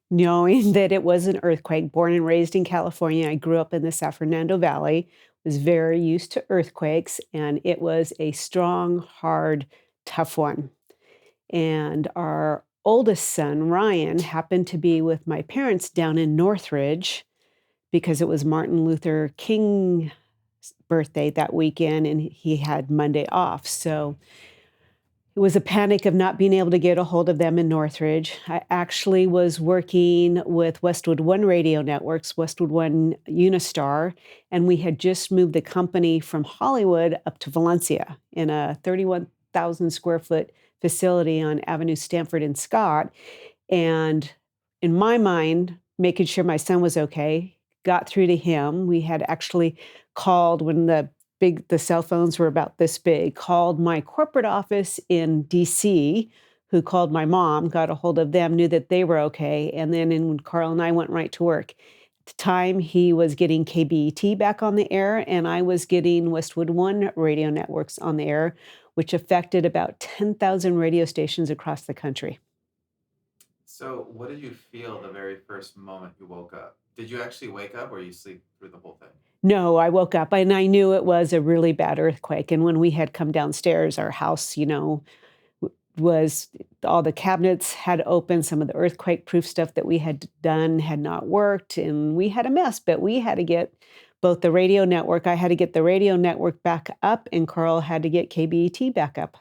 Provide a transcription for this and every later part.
knowing that it was an earthquake. Born and raised in California, I grew up in the San Fernando Valley, was very used to earthquakes, and it was a strong, hard, tough one. And our oldest son, Ryan, happened to be with my parents down in Northridge because it was Martin Luther King's birthday that weekend, and he had Monday off. So it was a panic of not being able to get a hold of them in Northridge. I actually was working with Westwood One Radio Networks, Westwood One Unistar, and we had just moved the company from Hollywood up to Valencia in a 31,000 square foot facility on Avenue Stanford and Scott. And in my mind, making sure my son was okay, got through to him. We had actually called when the cell phones were about this big, called my corporate office in DC, who called my mom, got a hold of them, knew that they were okay. And then when Carl and I went right to work. At the time, he was getting KBET back on the air, and I was getting Westwood One radio networks on the air, which affected about 10,000 radio stations across the country. So, what did you feel the very first moment you woke up? Did you actually wake up or you sleep through the whole thing? No, I woke up and I knew it was a really bad earthquake. And when we had come downstairs, our house, was all the cabinets had opened. Some of the earthquake proof stuff that we had done had not worked. And we had a mess, but we had to get both the radio network. I had to get the radio network back up, and Carl had to get KBET back up.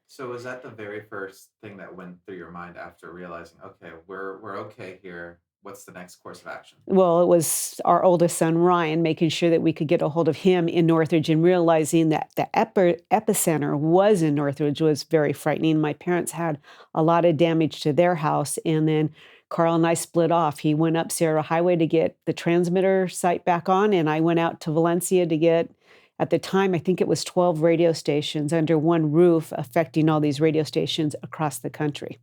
So, was that the very first thing that went through your mind after realizing, okay, we're okay here. What's the next course of action? Well, it was our oldest son, Ryan, making sure that we could get a hold of him in Northridge, and realizing that the epicenter was in Northridge was very frightening. My parents had a lot of damage to their house, and then Carl and I split off. He went up Sierra Highway to get the transmitter site back on, and I went out to Valencia to get, at the time, I think it was 12 radio stations under one roof, affecting all these radio stations across the country.